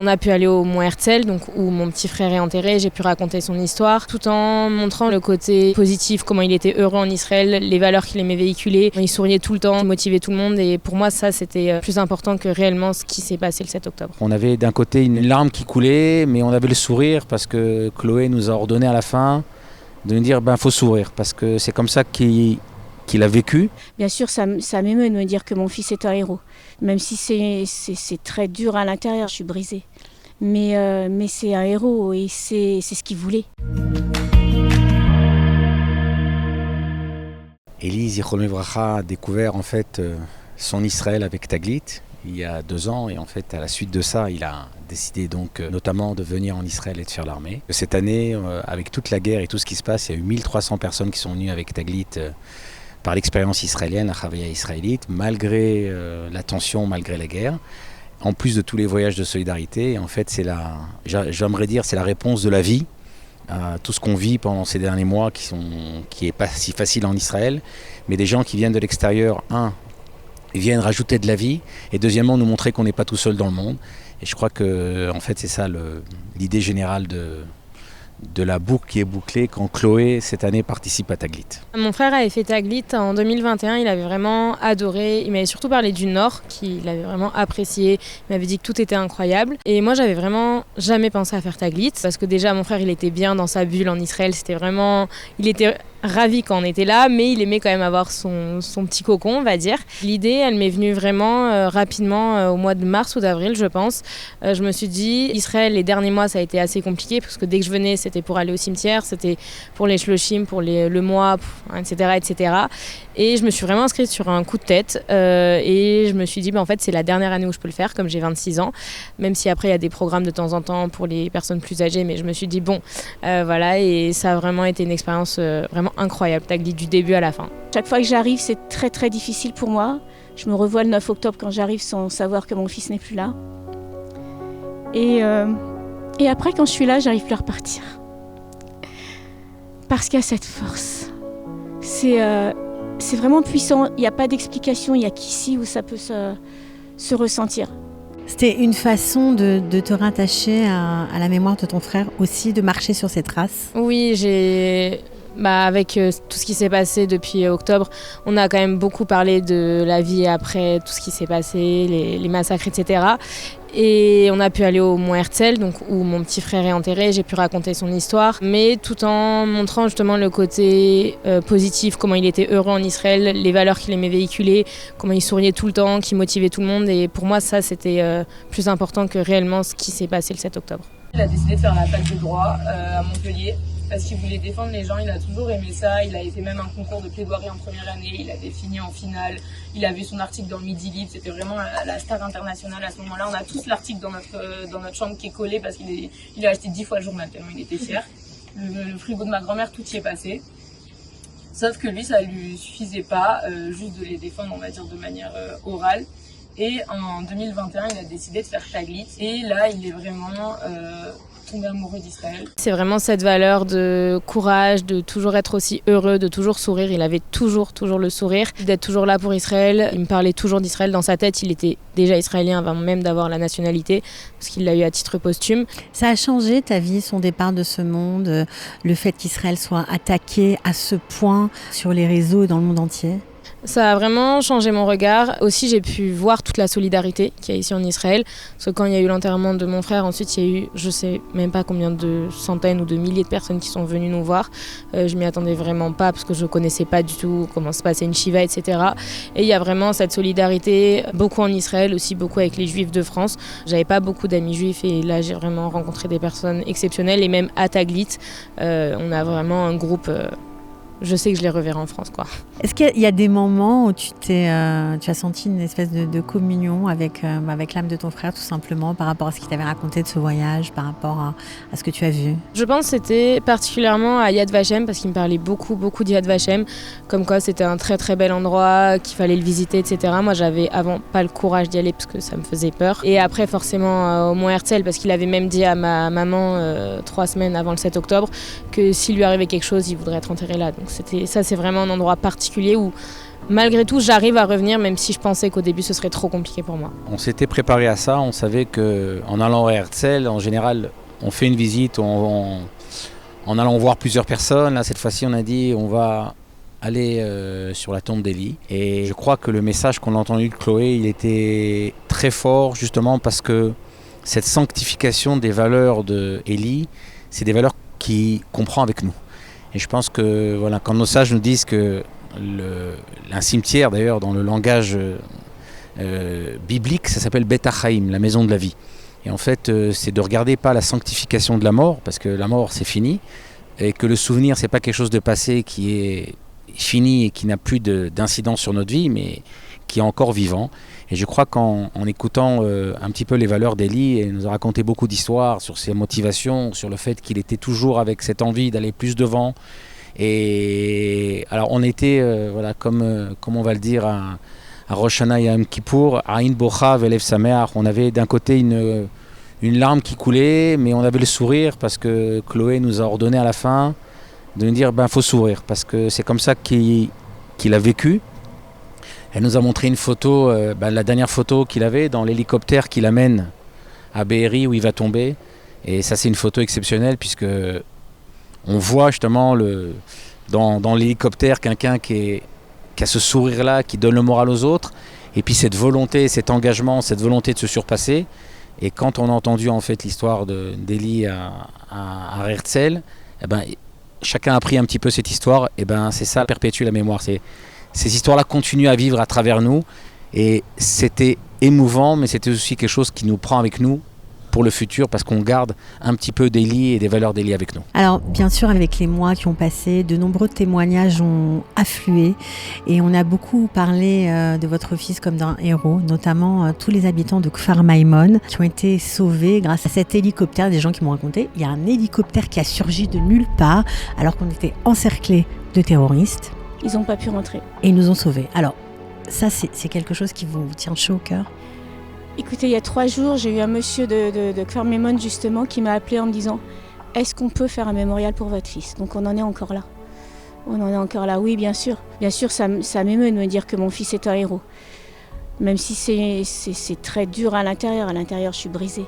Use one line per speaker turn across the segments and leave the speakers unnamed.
On a pu aller au Mont Herzl, donc où mon petit frère est enterré, j'ai pu raconter son histoire, tout en montrant le côté positif, comment il était heureux en Israël, les valeurs qu'il aimait véhiculer. Il souriait tout le temps, il motivait tout le monde et pour moi ça c'était plus important que réellement ce qui s'est passé le 7 octobre.
On avait d'un côté une larme qui coulait, mais on avait le sourire parce que Chloé nous a ordonné à la fin de nous dire faut sourire parce que c'est comme ça qu'il a vécu.
Bien sûr, ça m'émeut de me dire que mon fils est un héros. Même si c'est très dur à l'intérieur, je suis brisée. Mais c'est un héros et c'est ce qu'il voulait.
Eli Zichrono Livracha a découvert en fait son Israël avec Taglit il y a 2 ans et en fait à la suite de ça il a décidé donc notamment de venir en Israël et de faire l'armée. Cette année avec toute la guerre et tout ce qui se passe, il y a eu 1300 personnes qui sont venues avec Taglit par l'expérience israélienne, la Chavaya israélite, malgré la tension, malgré la guerre. En plus de tous les voyages de solidarité, en fait j'aimerais dire c'est la réponse de la vie à tout ce qu'on vit pendant ces derniers mois qui est pas si facile en Israël, mais des gens qui viennent de l'extérieur, ils viennent rajouter de la vie, et deuxièmement nous montrer qu'on n'est pas tout seul dans le monde. Et je crois que en fait c'est ça l'idée générale de la boucle qui est bouclée quand Chloé cette année participe à Taglit.
Mon frère avait fait Taglit en 2021, il avait vraiment adoré, il m'avait surtout parlé du Nord, qu'il avait vraiment apprécié, il m'avait dit que tout était incroyable. Et moi j'avais vraiment jamais pensé à faire Taglit, parce que déjà mon frère il était bien dans sa bulle en Israël, il était ravi quand on était là, mais il aimait quand même avoir son petit cocon, on va dire. L'idée, elle m'est venue vraiment rapidement au mois de mars ou d'avril, je pense. Je me suis dit, Israël, les derniers mois, ça a été assez compliqué, parce que dès que je venais, c'était pour aller au cimetière, c'était pour les shloshim, pour le mois, etc., etc. Et je me suis vraiment inscrite sur un coup de tête, et je me suis dit, en fait, c'est la dernière année où je peux le faire, comme j'ai 26 ans, même si après, il y a des programmes de temps en temps pour les personnes plus âgées, mais je me suis dit, voilà, et ça a vraiment été une expérience vraiment incroyable, Taglit du début à la fin.
Chaque fois que j'arrive, c'est très très difficile pour moi. Je me revois le 9 octobre quand j'arrive sans savoir que mon fils n'est plus là. Et après, quand je suis là, j'arrive plus à repartir. Parce qu'il y a cette force. C'est vraiment puissant. Il n'y a pas d'explication, il n'y a qu'ici où ça peut se ressentir.
C'était une façon de te rattacher à la mémoire de ton frère aussi, de marcher sur ses traces.
Oui, avec tout ce qui s'est passé depuis octobre, on a quand même beaucoup parlé de la vie après tout ce qui s'est passé, les massacres, etc. Et on a pu aller au Mont Herzl, donc où mon petit frère est enterré, j'ai pu raconter son histoire, mais tout en montrant justement le côté positif, comment il était heureux en Israël, les valeurs qu'il aimait véhiculer, comment il souriait tout le temps, qu'il motivait tout le monde. Et pour moi, ça, c'était plus important que réellement ce qui s'est passé le 7 octobre.
Il a décidé de faire la fac de droit à Montpellier parce qu'il voulait défendre les gens, il a toujours aimé ça, il avait fait même un concours de plaidoirie en première année, il avait fini en finale, il a vu son article dans le Midi Libre, c'était vraiment la star internationale à ce moment-là. On a tous l'article dans notre chambre qui est collé parce qu'il a acheté 10 fois le journal tellement il était fier. Le frigo de ma grand-mère, tout y est passé. Sauf que lui, ça lui suffisait pas juste de les défendre, on va dire, de manière orale. Et en 2021, il a décidé de faire Taglit. Et là, il est vraiment tombé amoureux d'Israël.
C'est vraiment cette valeur de courage, de toujours être aussi heureux, de toujours sourire. Il avait toujours le sourire, d'être toujours là pour Israël. Il me parlait toujours d'Israël. Dans sa tête, il était déjà israélien avant même d'avoir la nationalité, parce qu'il l'a eu à titre posthume.
Ça a changé ta vie, son départ de ce monde, le fait qu'Israël soit attaqué à ce point sur les réseaux et dans le monde entier ?
Ça a vraiment changé mon regard. Aussi, j'ai pu voir toute la solidarité qu'il y a ici en Israël. Parce que quand il y a eu l'enterrement de mon frère, ensuite il y a eu, je sais même pas combien de centaines ou de milliers de personnes qui sont venues nous voir. Je m'y attendais vraiment pas parce que je connaissais pas du tout comment se passait une shiva, etc. Et il y a vraiment cette solidarité, beaucoup en Israël, aussi beaucoup avec les Juifs de France. J'avais pas beaucoup d'amis juifs et là j'ai vraiment rencontré des personnes exceptionnelles. Et même à Taglit, on a vraiment un groupe... je sais que je les reverrai en France, quoi.
Est-ce qu'il y a des moments où tu as senti une espèce de communion avec l'âme de ton frère, tout simplement, par rapport à ce qu'il t'avait raconté de ce voyage, par rapport à ce que tu as vu ?
Je pense que c'était particulièrement à Yad Vashem, parce qu'il me parlait beaucoup d'Yad Vashem, comme quoi c'était un très très bel endroit, qu'il fallait le visiter, etc. Moi, j'avais avant pas le courage d'y aller parce que ça me faisait peur. Et après, forcément, au Mont Herzl, parce qu'il avait même dit à ma maman 3 semaines avant le 7 octobre que s'il lui arrivait quelque chose, il voudrait être enterré là. Donc c'est vraiment un endroit particulier où malgré tout, j'arrive à revenir, même si je pensais qu'au début, ce serait trop compliqué pour moi.
On s'était préparé à ça, on savait qu'en allant à Herzl, en général, on fait une visite, en allant voir plusieurs personnes. Là, cette fois-ci, on a dit on va aller sur la tombe d'Élie. Et je crois que le message qu'on a entendu de Chloé, il était très fort, justement parce que cette sanctification des valeurs d'Élie, c'est des valeurs qu'on prend avec nous. Et je pense que voilà, quand nos sages nous disent que un cimetière, d'ailleurs, dans le langage biblique, ça s'appelle Bet HaChaim, la maison de la vie. Et en fait, c'est de regarder pas la sanctification de la mort, parce que la mort, c'est fini, et que le souvenir, c'est pas quelque chose de passé qui est fini et qui n'a plus d'incidence sur notre vie, mais qui est encore vivant. Et je crois qu'en écoutant un petit peu les valeurs d'Élie, elle nous a raconté beaucoup d'histoires sur ses motivations, sur le fait qu'il était toujours avec cette envie d'aller plus devant. Et alors on était, voilà, comme on va le dire, à Rosh Hashanah et à Yom Kippour, Aïn Bocha Velev Sameach. On avait d'un côté une larme qui coulait, mais on avait le sourire parce que Chloé nous a ordonné à la fin de nous dire faut sourire, parce que c'est comme ça qu'il a vécu. Elle nous a montré une photo, la dernière photo qu'il avait dans l'hélicoptère qui l'amène à Be'eri où il va tomber. Et ça, c'est une photo exceptionnelle puisque on voit justement dans l'hélicoptère quelqu'un qui a ce sourire-là, qui donne le moral aux autres. Et puis cette volonté, cet engagement, cette volonté de se surpasser. Et quand on a entendu en fait l'histoire d'Élie à Herzl, chacun a pris un petit peu cette histoire. Et c'est ça, perpétue la mémoire. Ces histoires-là continuent à vivre à travers nous. Et c'était émouvant, mais c'était aussi quelque chose qui nous prend avec nous pour le futur, parce qu'on garde un petit peu d'Élie et des valeurs d'Élie avec nous.
Alors, bien sûr, avec les mois qui ont passé, de nombreux témoignages ont afflué et on a beaucoup parlé de votre fils comme d'un héros, notamment tous les habitants de Kfar Maïmon qui ont été sauvés grâce à cet hélicoptère. Des gens qui m'ont raconté, il y a un hélicoptère qui a surgi de nulle part alors qu'on était encerclés de terroristes.
Ils n'ont pas pu rentrer.
Et ils nous ont sauvés. Alors, ça, c'est quelque chose qui vous tient chaud au cœur?
Écoutez, il y a 3 jours, j'ai eu un monsieur de Kfar Maïmon justement qui m'a appelé en me disant « Est-ce qu'on peut faire un mémorial pour votre fils ?» Donc on en est encore là. On en est encore là, oui, bien sûr. Bien sûr, ça m'émeut de me dire que mon fils est un héros. Même si c'est très dur à l'intérieur. À l'intérieur, je suis brisée.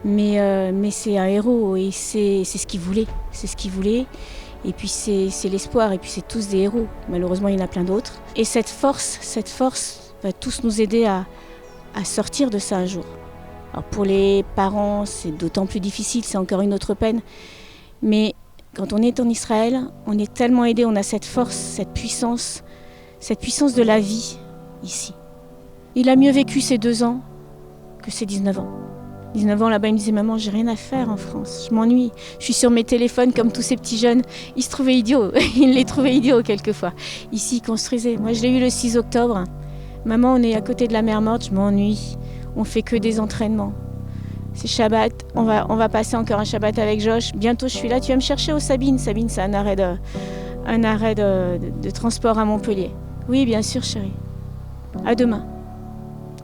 Mais c'est un héros et c'est ce qu'il voulait. C'est ce qu'il voulait. Et puis c'est l'espoir. Et puis c'est tous des héros. Malheureusement, il y en a plein d'autres. Et cette force va tous nous aider à sortir de ça un jour. Alors pour les parents, c'est d'autant plus difficile, c'est encore une autre peine. Mais quand on est en Israël, on est tellement aidé, on a cette force, cette puissance de la vie ici. Il a mieux vécu ces 2 ans que ses 19 ans. 19 ans là-bas, il me disait « Maman, j'ai rien à faire en France, je m'ennuie. Je suis sur mes téléphones comme tous ces petits jeunes. » Il se trouvait idiot, il les trouvait idiots quelquefois. Ici, il construisait. Moi, je l'ai eu le 6 octobre. Maman, on est à côté de la mer Morte, je m'ennuie. On fait que des entraînements. C'est Shabbat, on va passer encore un Shabbat avec Josh. Bientôt, je suis là. Tu vas me chercher au Sabine. Sabine, c'est un arrêt de transport à Montpellier. Oui, bien sûr, chérie. À demain.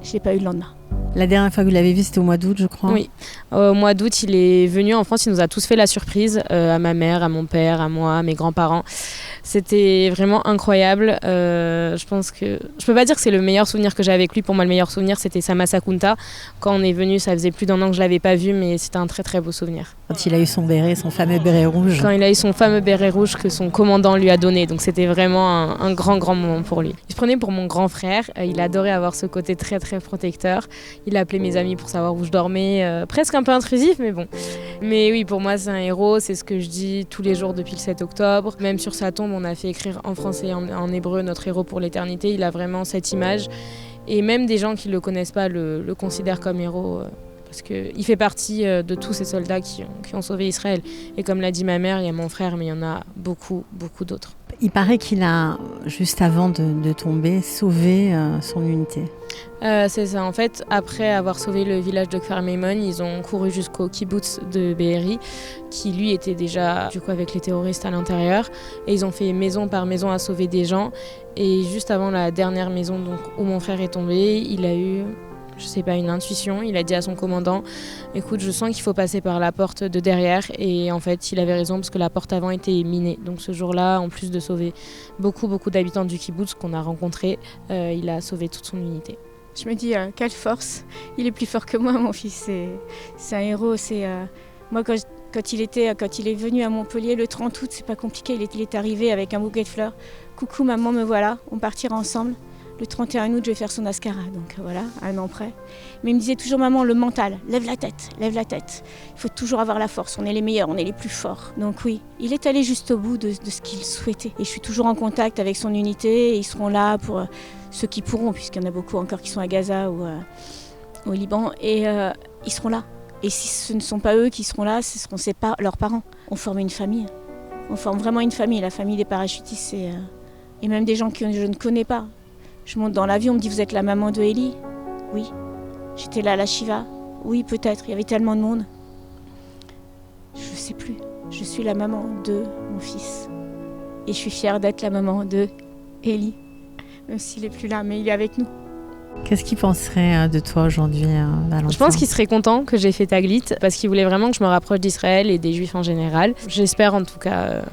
Je l'ai pas eu le lendemain.
La dernière fois que vous l'avez vu, c'était au mois d'août, je crois.
Oui, au mois d'août, il est venu en France. Il nous a tous fait la surprise, à ma mère, à mon père, à moi, à mes grands-parents. C'était vraiment incroyable. Je pense que je peux pas dire que c'est le meilleur souvenir que j'ai avec lui. Pour moi, le meilleur souvenir, c'était Sama Sakunta. Quand on est venu, ça faisait plus d'1 an que je l'avais pas vu, mais c'était un très très beau souvenir.
Quand il a eu son béret, son fameux béret rouge.
Quand il a eu son fameux béret rouge que son commandant lui a donné. Donc c'était vraiment un grand moment pour lui. Il se prenait pour mon grand frère. Il adorait avoir ce côté très très protecteur. Il appelait mes amis pour savoir où je dormais. Presque un peu intrusif, mais bon. Mais oui, pour moi, c'est un héros. C'est ce que je dis tous les jours depuis le 7 octobre. Même sur sa tombe, on a fait écrire en français et en hébreu notre héros pour l'éternité. Il a vraiment cette image. Et même des gens qui ne le connaissent pas le considèrent comme héros. Parce qu'il fait partie de tous ces soldats qui ont sauvé Israël. Et comme l'a dit ma mère, il y a mon frère, mais il y en a beaucoup d'autres.
Il paraît qu'il a, juste avant de tomber, sauvé son unité.
C'est ça. En fait, après avoir sauvé le village de Kfar Maïmon, ils ont couru jusqu'au kibbutz de Be'eri, qui lui était déjà du coup avec les terroristes à l'intérieur. Et ils ont fait maison par maison à sauver des gens. Et juste avant la dernière maison donc, où mon frère est tombé, il a eu... je sais pas, une intuition. Il a dit à son commandant, écoute, je sens qu'il faut passer par la porte de derrière. Et en fait, il avait raison parce que la porte avant était minée. Donc ce jour-là, en plus de sauver beaucoup d'habitants du kibbutz qu'on a rencontrés, il a sauvé toute son unité.
Je me dis, quelle force, il est plus fort que moi, mon fils, c'est un héros. Moi, quand il est venu à Montpellier le 30 août, c'est pas compliqué, il est arrivé avec un bouquet de fleurs. Coucou maman, me voilà, on partira ensemble. Le 31 août, je vais faire son Ascara, donc voilà, 1 an près. Mais il me disait toujours, maman, le mental, lève la tête. Il faut toujours avoir la force, on est les meilleurs, on est les plus forts. Donc oui, il est allé juste au bout de ce qu'il souhaitait. Et je suis toujours en contact avec son unité, et ils seront là pour ceux qui pourront, puisqu'il y en a beaucoup encore qui sont à Gaza ou au Liban, et ils seront là. Et si ce ne sont pas eux qui seront là, ce seront leurs parents. On forme une famille, on forme vraiment une famille, la famille des parachutistes, et même des gens que je ne connais pas. Je monte dans l'avion, on me dit, vous êtes la maman de Eli ? Oui. J'étais là à la Shiva ? Oui, peut-être, il y avait tellement de monde. Je ne sais plus. Je suis la maman de mon fils. Et je suis fière d'être la maman de Eli. Même s'il n'est plus là, mais il est avec nous.
Qu'est-ce qu'il penserait de toi aujourd'hui, Valentin ?
Je pense qu'il serait content que j'ai fait Taglit, parce qu'il voulait vraiment que je me rapproche d'Israël et des Juifs en général. J'espère en tout cas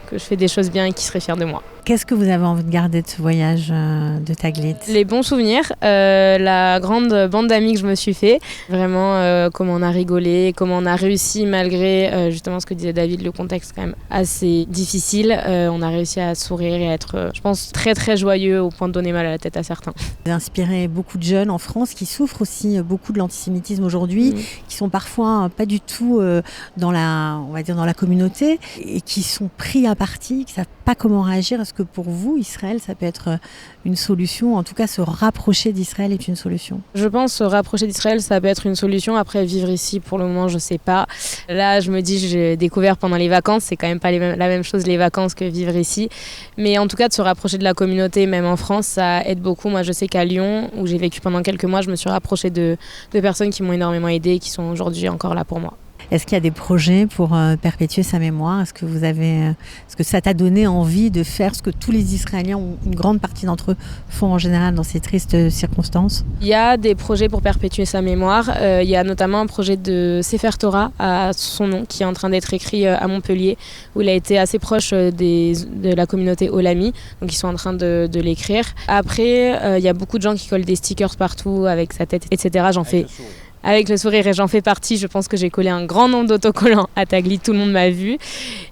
que je fais des choses bien et qu'il serait fier de moi.
Qu'est-ce que vous avez envie de garder de ce voyage de Taglit ?
Les bons souvenirs, la grande bande d'amis que je me suis fait, vraiment comment on a rigolé, comment on a réussi malgré justement ce que disait David, le contexte quand même assez difficile. On a réussi à sourire et à être, je pense, très très joyeux au point de donner mal à la tête à certains.
Vous inspirez beaucoup de jeunes en France qui souffrent aussi beaucoup de l'antisémitisme aujourd'hui, qui sont parfois pas du tout dans la communauté et qui sont pris à partie, qui ne savent pas comment réagir. Est-ce que pour vous, Israël, ça peut être une solution ? En tout cas, se rapprocher d'Israël est une solution.
Je pense se rapprocher d'Israël, ça peut être une solution. Après, vivre ici, pour le moment, je ne sais pas. Là, je me dis, j'ai découvert pendant les vacances. C'est quand même pas la même chose, les vacances, que vivre ici. Mais en tout cas, de se rapprocher de la communauté, même en France, ça aide beaucoup. Moi, je sais qu'à Lyon, où j'ai vécu pendant quelques mois, je me suis rapprochée de personnes qui m'ont énormément aidée et qui sont aujourd'hui encore là pour moi.
Est-ce qu'il y a des projets pour perpétuer sa mémoire ? Est-ce que ça t'a donné envie de faire ce que tous les Israéliens, ou une grande partie d'entre eux, font en général dans ces tristes circonstances ?
Il y a des projets pour perpétuer sa mémoire. Il y a notamment un projet de Sefer Torah à son nom qui est en train d'être écrit à Montpellier, où il a été assez proche de la communauté Olami. Donc ils sont en train de l'écrire. Après, il y a beaucoup de gens qui collent des stickers partout avec sa tête, etc. J'en fais... Avec le sourire, et j'en fais partie. Je pense que j'ai collé un grand nombre d'autocollants à Taglit, tout le monde m'a vu.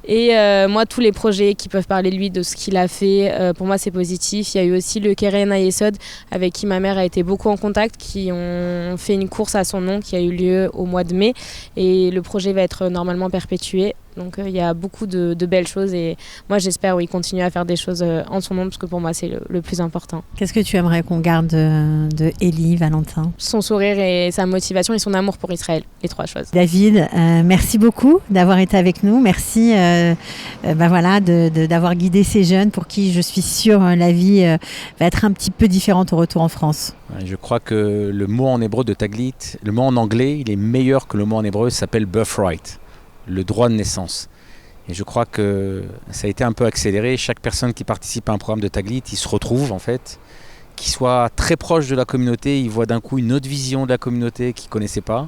Et moi, tous les projets qui peuvent parler de lui, de ce qu'il a fait, pour moi c'est positif. Il y a eu aussi le Keren Hayesod, avec qui ma mère a été beaucoup en contact, qui ont fait une course à son nom qui a eu lieu au mois de mai. Et le projet va être normalement perpétué. Donc il y a beaucoup de belles choses et moi j'espère continuer à faire des choses en son nom parce que pour moi c'est le plus important.
Qu'est-ce que tu aimerais qu'on garde de Eli, Valentin ?
Son sourire et sa motivation et son amour pour Israël, les 3 choses.
David, merci beaucoup d'avoir été avec nous. Merci d'avoir guidé ces jeunes pour qui je suis sûre la vie va être un petit peu différente au retour en France.
Je crois que le mot en hébreu de Taglit, le mot en anglais, il est meilleur que le mot en hébreu, ça s'appelle birthright. Le droit de naissance. Et je crois que ça a été un peu accéléré. Chaque personne qui participe à un programme de Taglit, il se retrouve en fait, qui soit très proche de la communauté, il voit d'un coup une autre vision de la communauté qu'il ne connaissait pas,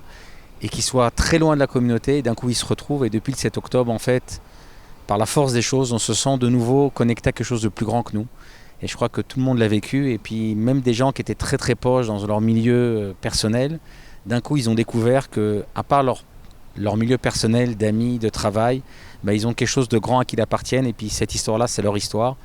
et qui soit très loin de la communauté, et d'un coup il se retrouve. Et depuis le 7 octobre, en fait, par la force des choses, on se sent de nouveau connecté à quelque chose de plus grand que nous. Et je crois que tout le monde l'a vécu. Et puis même des gens qui étaient très très proches dans leur milieu personnel, d'un coup ils ont découvert que, à part leur milieu personnel, d'amis, de travail, ils ont quelque chose de grand à qui ils appartiennent et puis cette histoire-là, c'est leur histoire.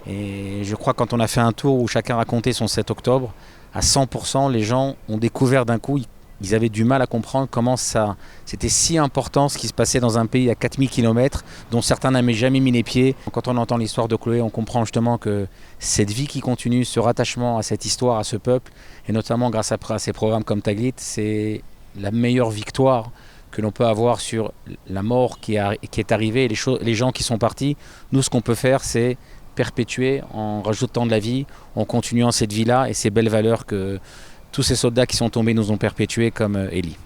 Et je crois que quand on a fait un tour où chacun racontait son 7 octobre, à 100%, les gens ont découvert d'un coup, ils avaient du mal à comprendre comment c'était si important ce qui se passait dans un pays à 4000 km, dont certains n'avaient jamais mis les pieds. Quand on entend l'histoire de Chloé, on comprend justement que cette vie qui continue, ce rattachement à cette histoire, à ce peuple, et notamment grâce à ces programmes comme Taglit, c'est la meilleure victoire que l'on peut avoir sur la mort qui est arrivée et les gens qui sont partis. Nous, ce qu'on peut faire, c'est perpétuer en rajoutant de la vie, en continuant cette vie-là et ces belles valeurs que tous ces soldats qui sont tombés nous ont perpétuées comme Eli.